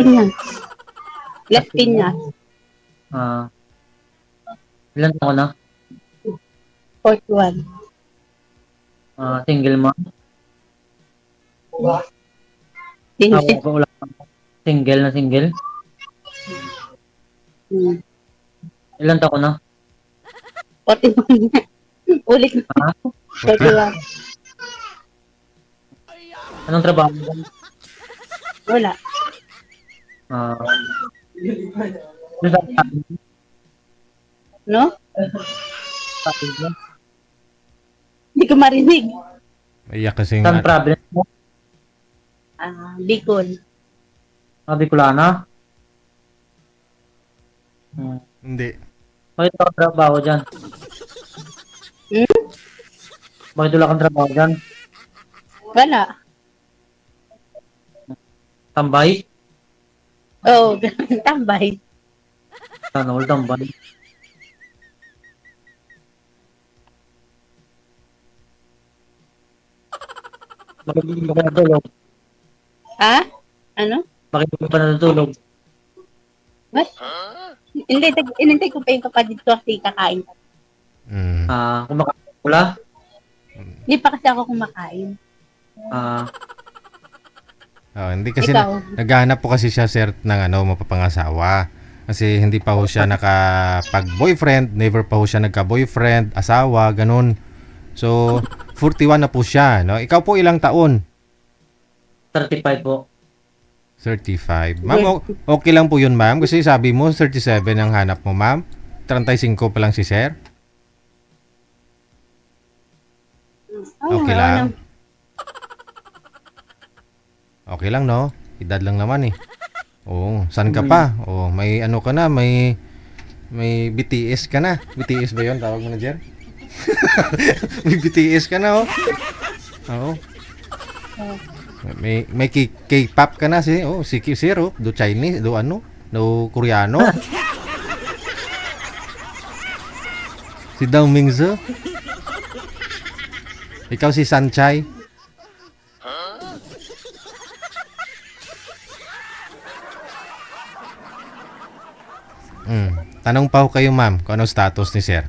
Piñas. Las Piñas. Ah, ilan taon na? 41. Single mo? Hindi. Wala. Single na single? Ilan taon na? 41. Ulit. Ha? 41. Anong trabaho mo? Wala. Ano No? sabi mo? Hindi ko marinig. Iyak kasi Saan province mo? Bicol. Bicolana? Hindi. Bakit wala kang trabaho dyan? Bakit wala kang trabaho dyan? Wala. Tambay? Oo, tambay. Sana all tambay. Bakit hindi ka pa natulog? Ha? Ano? Bakit hindi ka pa natulog? What? Hindi, inintay ko pa yung kapatid ko kasi kakain. Kumakain ka pula? Hindi pa kasi ako kumakain. Hindi kasi Ikaw? naghahanap po kasi siya sir ng mapapangasawa. Kasi hindi pa ho siya nakapag-boyfriend, never pa ho siya nagka-boyfriend, asawa, ganun. So, 41 na po siya, no? Ikaw po ilang taon? 35 po. 35. Ma'am, okay lang po yun, ma'am. Kasi sabi mo, 37 ang hanap mo, ma'am. 35 pa lang si sir. Okay lang. Okay lang, no? Edad lang naman eh. Oo, saan ka pa? Oh, may ano ka na, may BTS ka na. BTS ba 'yon tawag mo na, Jer? May BTS ka na, oh. Oo. May K-pop ka na si Q0, do Chinese, do Koreano. Si Dao Mingzo. Ikaw si Sanchai. Tanong pa ho kayo, ma'am, kung anong status ni sir.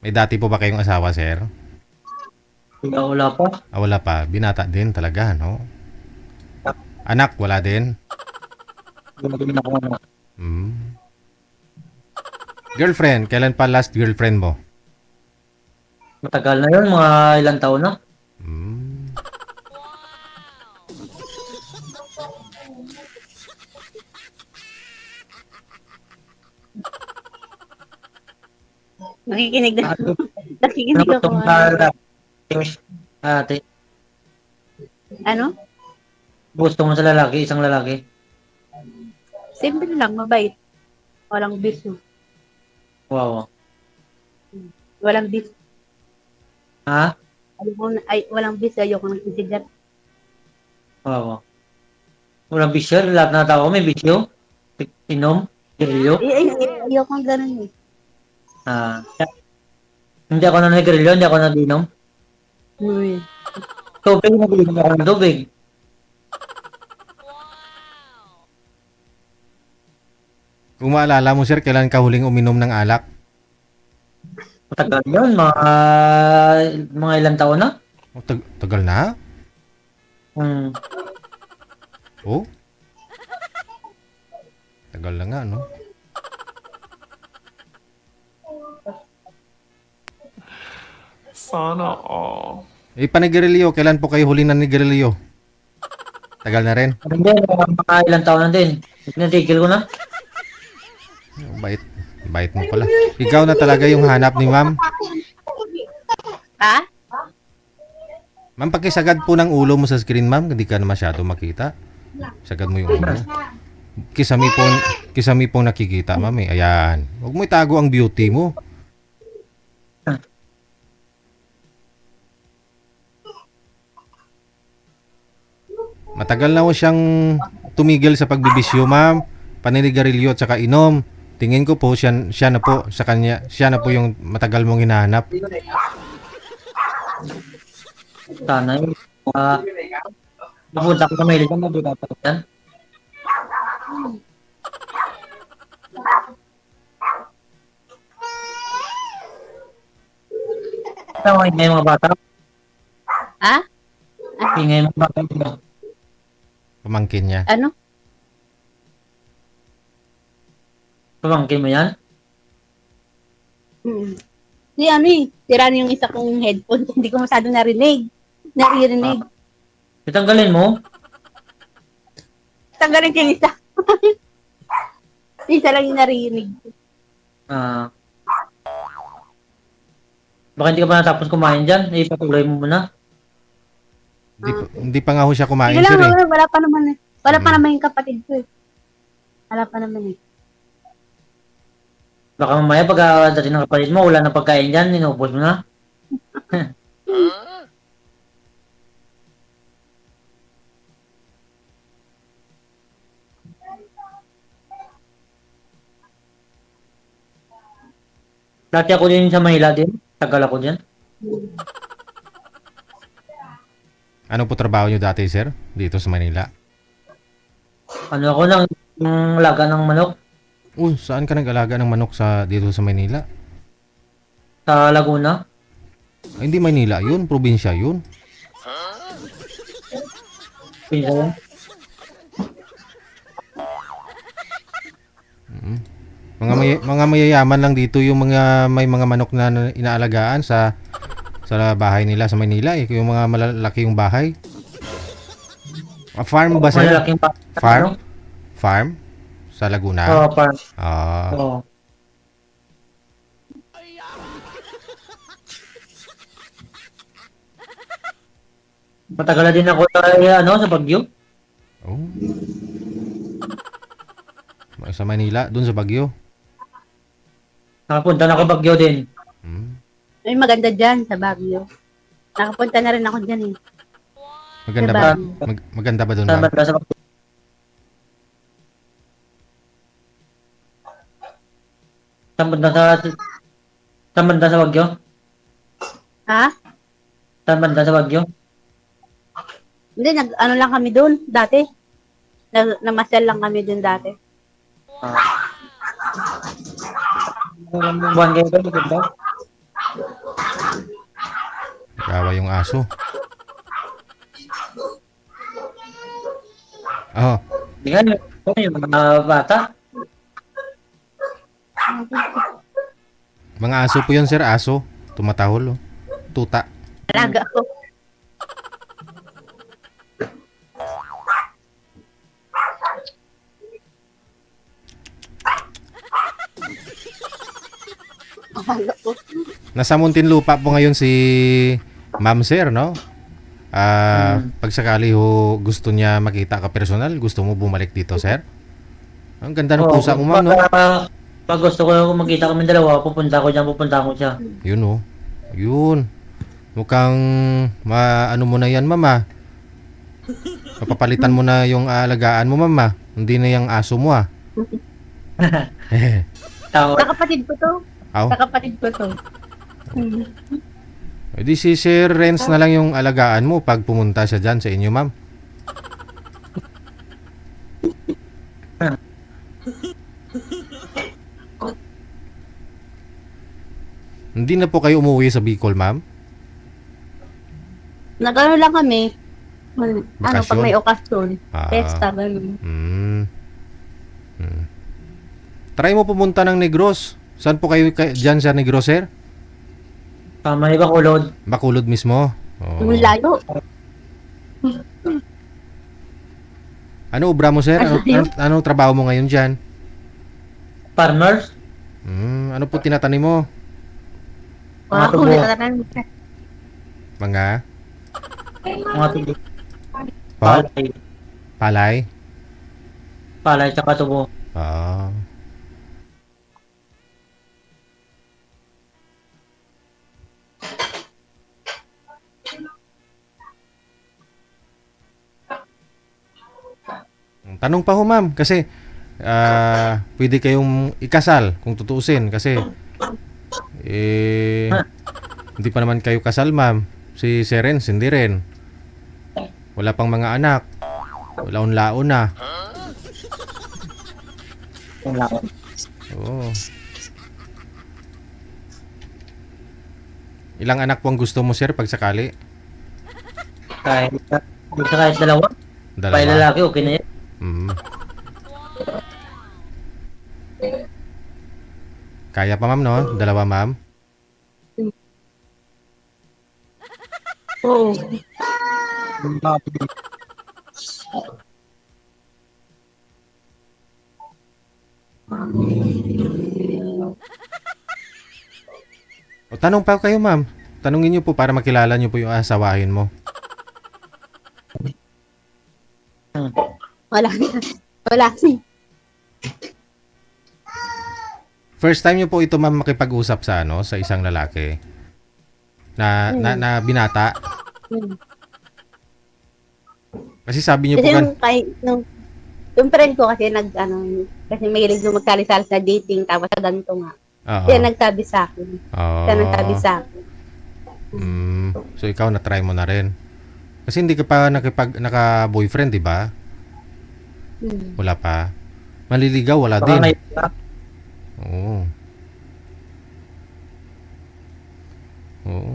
May dati po ba kayong asawa, sir? Wala pa. Wala pa. Binata din talaga, no? Anak, wala din? Girlfriend, kailan pa last girlfriend mo? Matagal na yun, mga ilang taon na. Nakikinig na. Nakikinig ako. Ate, Ano? gusto mo sa lalaki, isang lalaki? Simple lang, mabait. Walang bisyo. Wow. Walang bis. Ha? Walang bis. Ayoko ng isigat. Wow. Walang bisyo, lahat na tao may bisyo. Inom, grilyo. Ayoko ng ganun eh. Hindi ako na nagrilyo, hindi ako naginom. Uy. Tubig, naginom ako ng tubig. Kung maalala mo, sir, kailan ka huling uminom ng alak? Matagal yun, mga ilang taon na. Tagal na? Oh? Tagal na nga, no? Sana all. Panigarilyo, kailan po kayo huli na nigarilyo? Tagal na rin? Hindi, mga ilang taon na din. Natigil ko na. Bait mo pala. Ikaw na talaga yung hanap ni ma'am. Ha? Ma'am, pakisagad po ng ulo mo sa screen, ma'am. Hindi ka na masyado makita. Sagad mo yung ulo. Kisami pong nakikita, ma'am eh. Ayan. Huwag mo itago ang beauty mo. Matagal na ho siyang tumigil sa pagbibisyo, ma'am. Paninigarilyo at saka inom. Tingin ko po siya na po sa kanya, siya na po yung matagal mong hinahanap. Sana yung mapunta ko sa Maynila, mabuta pa yan. Tama yung mga bata. Ha? Ingay mga bata. Pamangkin niya. Ano? Pamangkin mo yan? Si ano eh, sira na yung isa kong headphone. Hindi ko masyado naririnig. Itanggalin mo? Tanggalin ko yung isa. Isa lang yung naririnig. Baka hindi ka pa natapos kumain dyan. Ipatuloy mo muna. Hindi pa nga ho siya kumain, Sige lang, sir eh. wala pa naman eh. Wala pa naman yung kapatid ko eh. Wala pa naman eh. Baka mamaya pag dating ng kapatid mo, wala na pagkain dyan, inubos mo na. Dati ako din sa Manila din. Tagal ako dyan. Ano po trabaho niyo dati, sir? Dito sa Manila? Ano ako ng laga ng manok Saan ka nag-alaga ng manok dito sa Manila? sa Laguna. Ay, hindi Manila yun, probinsya yun. Pinsan. Mga mayayaman lang dito yung may mga manok na inaalagaan sa bahay nila sa Manila eh. Yung mga malalaki yung bahay. Farm ba sir? Malalaking pa. Farm? Farm? Sa Laguna? Oo, farm. Ah, Oo. Matagal na din ako sa Baguio. oh. Sa Manila, dun sa Baguio. Nakapunta na ako Baguio din. Hmm. Ay, maganda dyan sa Baguio. Nakapunta na rin ako dyan eh. Maganda Sa ba? Baguio. Maganda ba dun, Sa ma'am? banda sa Baguio. Sa banda sa Baguio. Ha? Sa banda sa Baguio. Hindi, ano lang kami doon dati. Namasyal lang kami doon dati. Buwan kayo ba? Maganda. Gawa yung aso. Oh, Hindi nga, yung mga bata. mga aso po yun, sir. Aso. Tumatahol, oh. Tuta. Alaga ko. Alaga ko. Nasa Muntinlupa po ngayon si Ma'am Sir, no? Pag sakali ho gusto niya makita ka personal, gusto mo bumalik dito, sir? Ang ganda ng pusa mo, ma'am, no? Pag gusto ko magkita kami dalawa, pupunta ko siya. Yun, oh. Yun. Mukhang ano mo na yan, mama. Papapalitan mo na yung aalagaan mo, mama. Hindi na yung aso mo, ah. Tao. Sa kapatid ko to. Aw. Sa kapatid ko to. Eh, di si Sir Renz na lang yung alagaan mo pag pumunta siya dyan sa inyo, ma'am. Hindi na po kayo umuwi sa Bicol, ma'am? Nagano lang kami. Ano, Bakasyon? pag may okasyon. Ah. Pesta, ganun. Try mo pumunta ng Negros. Saan po kayo dyan sa Negros, sir? Tama ni Bacolod. Bacolod mismo. Oh. Yung layo. Ano obra mo, sir? Ano trabaho mo ngayon dyan? Farmers. Ano po tinatanim mo? Mga tubo. Mga Mga tubo. po? Palay. Palay? Palay tsaka tubo. Ah. Tanong pa ho, ma'am, kasi pwede kayong ikasal kung tutuusin kasi hindi pa naman kayo kasal, ma'am. Si Serens, hindi rin. Wala pang mga anak. Laon-laon na. Wala ko. Oo. Ilang anak po ang gusto mo, sir, pag sakali? Kahit, kahit dalawa. Pa Dalawa. lalaki, okay na yan. Mm. Kaya pa, ma'am, no? Dalawa, ma'am? Oo. O, tanong pa kayo, ma'am. Tanungin niyo po para makilala niyo po yung asawahin mo. Wala. Wala. First time niyo po ito, ma'am, makipag-usap sa sa isang lalaki na binata. Hmm. Kasi sabi niyo po Kasi yung friend ko kasi kasi mahilig yung magsalit-salit na dating tapos sa ganito nga. Oo. Kaya nagsabi sa akin. Oo. Kaya nagsabi sa akin. So ikaw na-try mo na rin. Kasi hindi ka pa naka-boyfriend, di ba? Hmm. Wala pa. Maliligaw, wala Baka din. ngayon, Oo. Oo.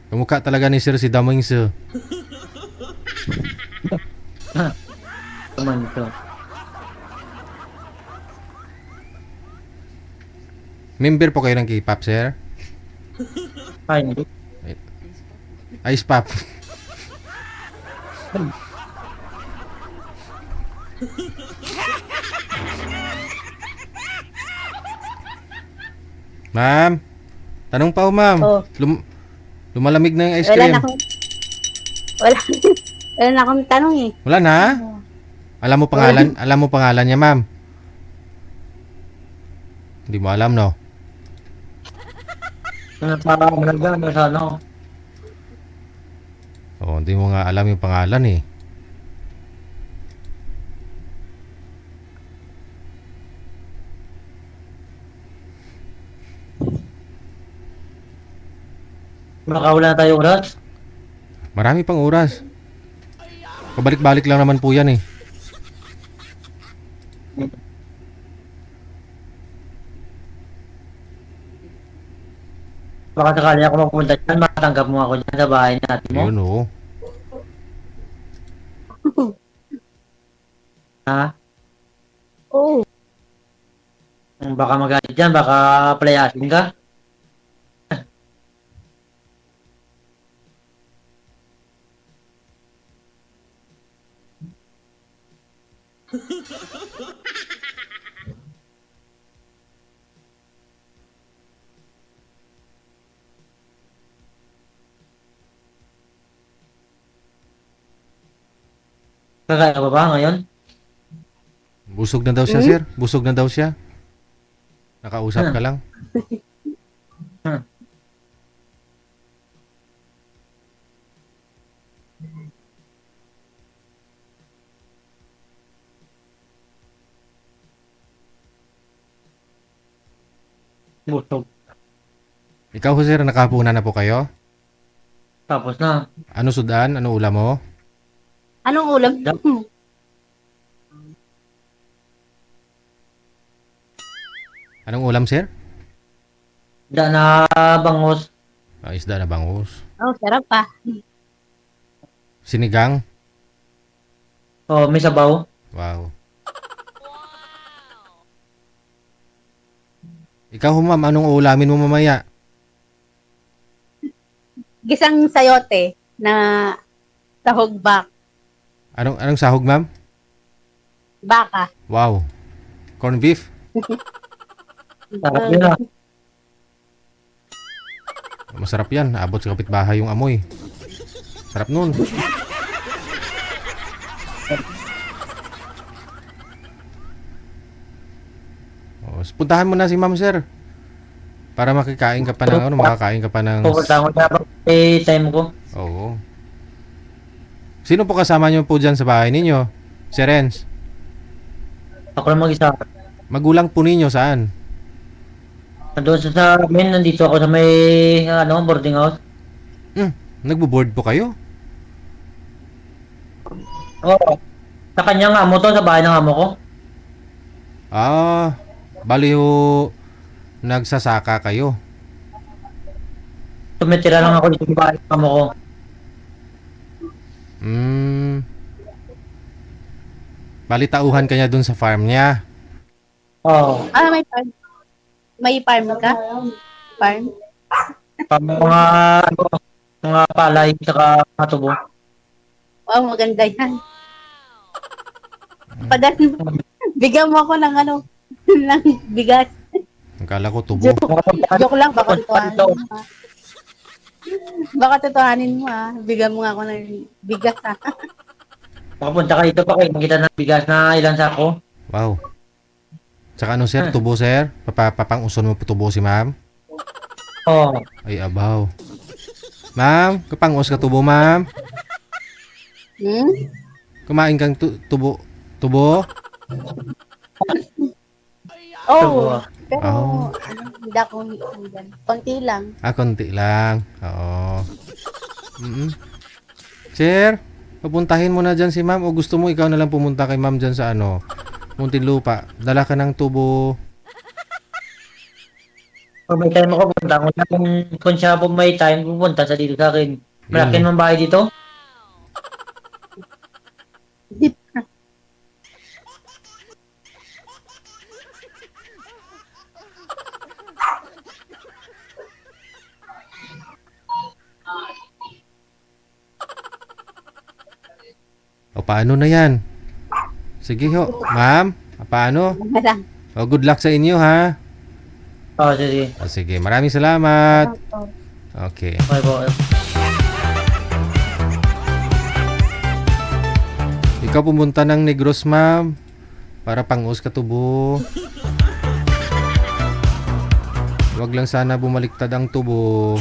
Kamukha talaga ni Sir si Daming Sir. naman ito. Member po kayo ng K-pop, sir? Ay, hindi. Ice pop. Ma'am, tanong pa ho, ma'am. Oh. Lumalamig na yung ice Wala cream. na akong wala, wala na akong tanong eh. Wala na? Alam mo pangalan niya, ma'am? Hindi mo alam, no? Malagyan sa ano. Oo, hindi mo nga alam yung pangalan eh. Makawala na tayo oras. Marami pang oras. Pabalik-balik lang naman po yan eh. Baka sakali ako mapunta dyan, matanggap mo ako dyan sa bahay natin mo. Yun oh. Ha? Oo. Baka magalit dyan, baka palayasin ka. Kagaya ka ba ngayon? Busog na daw siya, sir. Busog na daw siya. Nakausap ka lang. Busog. Ikaw, sir, nakapunan na po kayo? Tapos na. Ano sudan? Ano ulam mo? Anong ulam? Dap- Anong ulam, sir? Da na bangos. Isda na bangus. Oh, sarap pa. Sinigang? Oh, may sabaw. Wow. Ikaw, ma'am, anong ulamin mo mamaya? Gisang sayote na sahog Anong sahog, ma'am? baka. Wow. Corn beef? Sarap yun ah. Masarap yan. Abot sa kapitbahay yung amoy. Sarap nun. Puntahan mo na si ma'am, sir. Para makakain ka pa ng makakain ka pa ng... Pupunta ako dapat time ko. Oo. Sino po kasama niyo po dyan sa bahay ninyo? Si Renz. Ako lang mag-isa. Magulang po ninyo saan? Doon sa amin, nandito ako sa may boarding house. Nagbo-board po kayo? Oo. Sa kanyang amo to, sa bahay ng amo ko. Ah, bali ho, nagsasaka kayo. Tumitira lang ako dito sa bahay ng amo ko. Bali tauhan ka niya dun sa farm niya. Oo. May farm. May farm ka? Farm? Mga, ano, mga palay, saka mga tubo. Wow, maganda yan. Bigyan mo ako ng ano, ng bigas. Akala ko tubo. Joke lang, baka tutuhanin mo. Baka tutuhanin mo Bigyan mo nga ako ng bigas Makapunta ka dito pa kayo, makita ng bigas na ilang sako. Wow. Tsaka ano sir, tubo sir? Papang-uson mo po tubo si ma'am? Oo. Ay abaw. Ma'am, kapang-us ka tubo ma'am? Kumain kang tubo? Tubo? Oh, pero Oh. hindi ako konti lang. Konti lang. Oo. Sir, papuntahin mo na dyan si ma'am o gusto mo ikaw na lang pumunta kay ma'am dyan sa ano, Muntinlupa. Dala ka ng tubo. Pag may time ako, punta ko na kung siya po may time, pupunta sa dito sa akin. Malaki naman bahay dito. O paano na yan? Sige ho, ma'am. Paano? O good luck sa inyo ha. Oo, sige. O sige, maraming salamat. Okay. Okay po. Ikaw pumunta ng Negros ma'am para pang-us ka tubo. Huwag lang sana bumaliktad ang tubo.